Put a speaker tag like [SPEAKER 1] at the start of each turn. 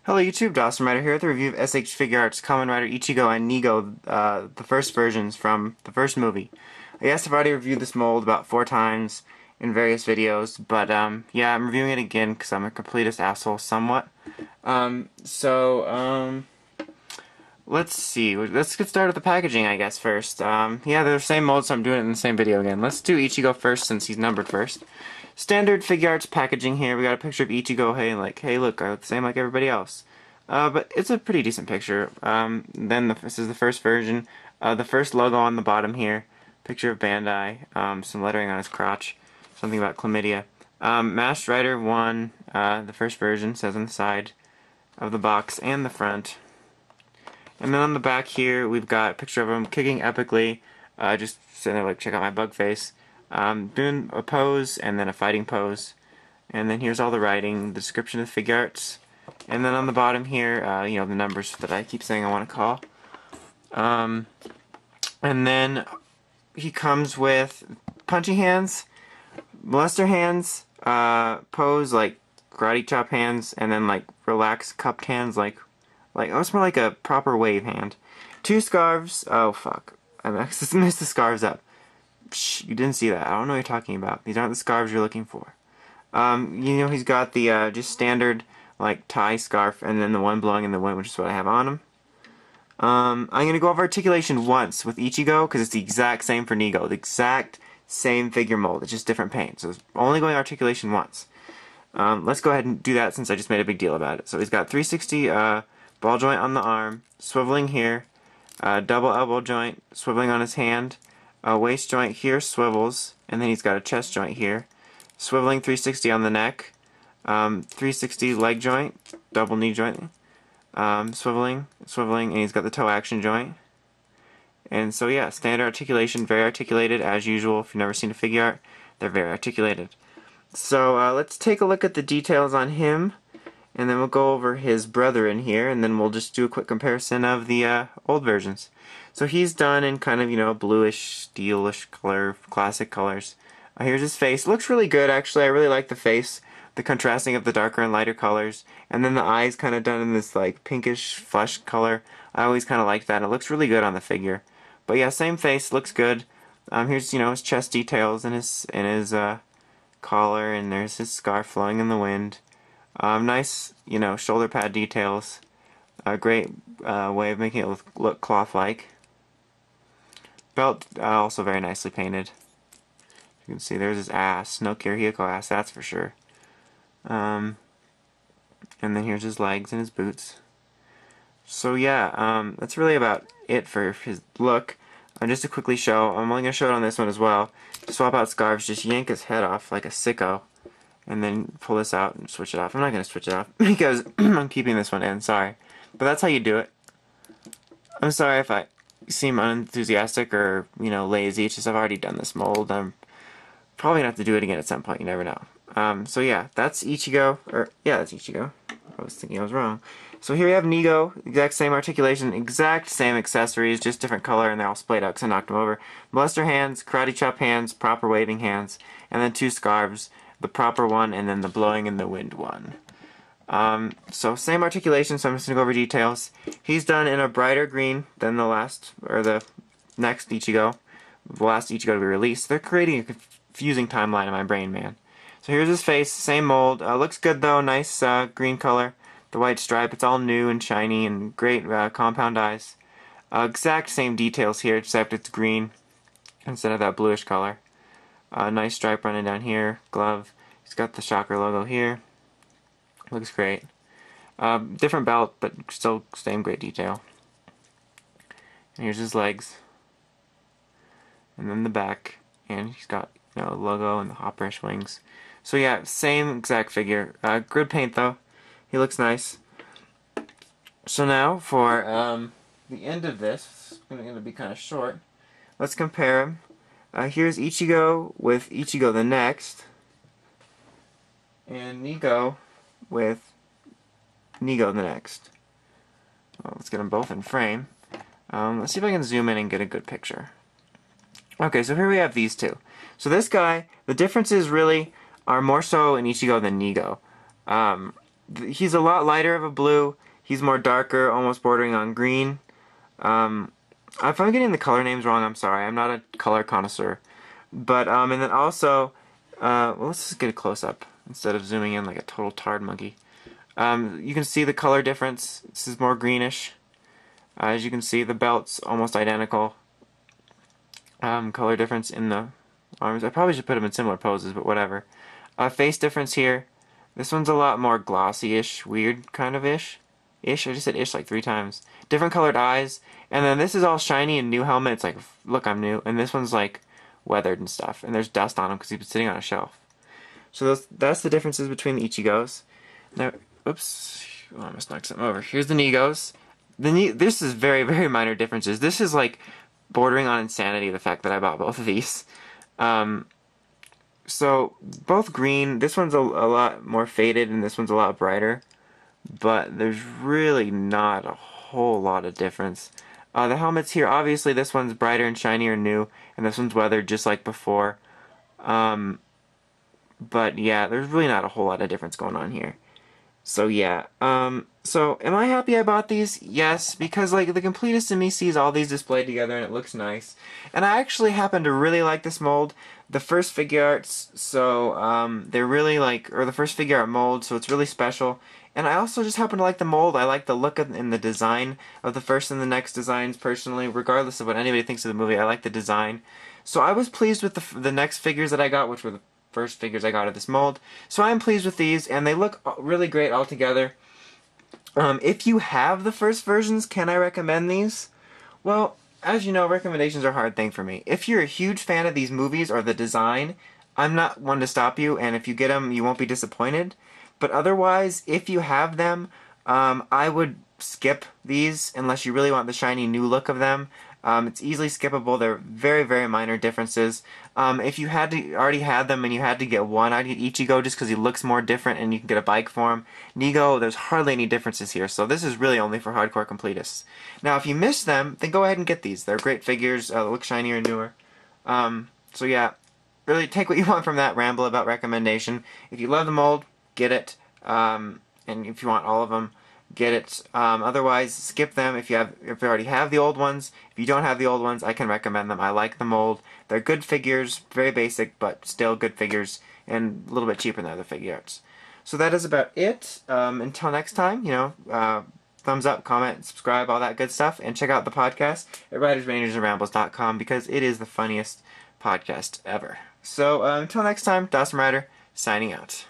[SPEAKER 1] Hello YouTube, Dawson Rider here with a review of SH Figuarts, Kamen Rider Ichigo and Nigo, the first versions from the first movie. Yes, I've already reviewed this mold about 4 times in various videos, but yeah, I'm reviewing it again because I'm a completist asshole somewhat. Let's see, let's get started with the packaging I guess first. Yeah, they're the same mold, so I'm doing it in the same video again. Let's do Ichigo first since he's numbered first. Standard Figuarts packaging here. We got a picture of Ichigo. Hey, look, I look the same like everybody else. But it's a pretty decent picture. This is the first version. The first logo on the bottom here. Picture of Bandai. Some lettering on his crotch. Something about chlamydia. Masked Rider 1. The first version says on the side of the box and the front. And then on the back here, we've got a picture of him kicking epically. Just sitting there like, check out my bug face. Doing a pose and then a fighting pose, and then here's all the writing, the description of the Figuarts, and then on the bottom here, you know, the numbers that I keep saying I want to call. And then he comes with punchy hands, molester hands, pose like karate chop hands, and then like relaxed cupped hands, like oh, it's more like a proper wave hand. 2 scarves. Oh fuck, I messed the scarves up. Shh, you didn't see that. I don't know what you're talking about. These aren't the scarves you're looking for. You know, he's got the just standard like tie scarf, and then the one blowing in the wind, which is what I have on him. I'm gonna go over articulation once with Ichigo because it's the exact same for Nigo, the exact same figure mold. It's just different paint, so it's only going articulation once. Let's go ahead and do that since I just made a big deal about it. So he's got 360 ball joint on the arm, swiveling here, double elbow joint, swiveling on his hand. Waist joint here swivels, and then he's got a chest joint here. Swiveling 360 on the neck. 360 leg joint, double knee joint. Swiveling, and he's got the toe action joint. And so yeah, standard articulation, very articulated as usual. If you've never seen a Figuart, they're very articulated. So let's take a look at the details on him, and then we'll go over his brother in here, and then we'll just do a quick comparison of the old versions. So he's done in kind of, you know, bluish, steelish color, classic colors. Here's his face. Looks really good, actually. I really like the face, the contrasting of the darker and lighter colors. And then the eyes kind of done in this, like, pinkish, flesh color. I always kind of liked that. It looks really good on the figure. But yeah, same face, looks good. Here's, you know, his chest details and his collar, and there's his scarf flowing in the wind. Nice, you know, shoulder pad details. A great way of making it look cloth-like. Belt also very nicely painted. You can see there's his ass. No Kirihiko ass, that's for sure. And then here's his legs and his boots. So yeah, that's really about it for his look. Just to quickly show, I'm only going to show it on this one as well. To swap out scarves, just yank his head off like a sicko. And then pull this out and switch it off. I'm not going to switch it off because I'm keeping this one in, sorry. But that's how you do it. I'm sorry if I seem unenthusiastic or, you know, lazy. It's just I've already done this mold. I'm probably going to have to do it again at some point. You never know. So yeah, that's Ichigo. Yeah, that's Ichigo. I was thinking I was wrong. So here we have Nigo. Exact same articulation, exact same accessories, just different color, and they're all splayed out because I knocked them over. Molester hands, karate chop hands, proper waving hands, and then 2 scarves. The proper one, and then the blowing in the wind one. So same articulation, so I'm just going to go over details. He's done in a brighter green than the last, or the next Ichigo. The last Ichigo to be released. They're creating a confusing timeline in my brain, man. So here's his face, same mold. Looks good though, nice green color. The white stripe, it's all new and shiny and great compound eyes. Exact same details here, except it's green instead of that bluish color. Nice stripe running down here, glove. He's got the Shocker logo here. Looks great. Different belt, but still same great detail. And here's his legs. And then the back. And he's got, you know, a logo and the hopperish wings. So yeah, same exact figure. Good paint though. He looks nice. So now for the end of this, it's going to be kind of short. Let's compare him. Here's Ichigo with Ichigo the next, and Nigo with Nigo the next. Well, let's get them both in frame. Let's see if I can zoom in and get a good picture. Okay, so here we have these two. So this guy, the difference is really are more so in Ichigo than Nigo. He's a lot lighter of a blue. He's more darker, almost bordering on green. If I'm getting the color names wrong, I'm sorry. I'm not a color connoisseur. But, and then also, well, let's just get a close-up instead of zooming in like a total tard monkey. You can see the color difference. This is more greenish. As you can see, the belt's almost identical. Color difference in the arms. I probably should put them in similar poses, but whatever. Face difference here. This one's a lot more glossy-ish, weird kind of ish. Ish? I just said ish like 3 times. Different colored eyes. And then this is all shiny and new helmet. It's like, look, I'm new. And this one's like weathered and stuff. And there's dust on him because he's been sitting on a shelf. So that's the differences between the Ichigos. Now, oops. Oh, I almost knocked something over. Here's the Nigos. This is very, very minor differences. This is like bordering on insanity, the fact that I bought both of these. So, both green. This one's a lot more faded and this one's a lot brighter. But there's really not a whole lot of difference. The helmets here, obviously this one's brighter and shinier and new, and this one's weathered just like before. But yeah, there's really not a whole lot of difference going on here. So yeah, so am I happy I bought these? Yes, because like the completist in me sees all these displayed together and it looks nice. And I actually happen to really like this mold. The first Figuarts, so they're really like, or the first Figuart mold, so it's really special. And I also just happen to like the mold. I like the look and the design of the first and the next designs personally, regardless of what anybody thinks of the movie. I like the design. So I was pleased with the next figures that I got, which were the first figures I got of this mold. So I'm pleased with these, and they look really great all together. If you have the first versions, can I recommend these? Well, as you know, recommendations are a hard thing for me. If you're a huge fan of these movies or the design, I'm not one to stop you, and if you get them, you won't be disappointed. But otherwise, if you have them, I would skip these unless you really want the shiny new look of them. It's easily skippable. They're very, very minor differences. If you already had them and you had to get one, I'd get Ichigo just because he looks more different and you can get a bike for him. Nigo, there's hardly any differences here, so this is really only for hardcore completists. Now, if you miss them, then go ahead and get these. They're great figures. They look shinier and newer. So yeah, really take what you want from that ramble about recommendation. If you love the mold, get it. And if you want all of them, get it. Otherwise, skip them if you already have the old ones. If you don't have the old ones, I can recommend them. I like the mold. They're good figures, very basic, but still good figures, and a little bit cheaper than other Figuarts. So that is about it. Until next time, thumbs up, comment, subscribe, all that good stuff, and check out the podcast at writersrangersandrambles.com because it is the funniest podcast ever. So until next time, Dawson Rider, signing out.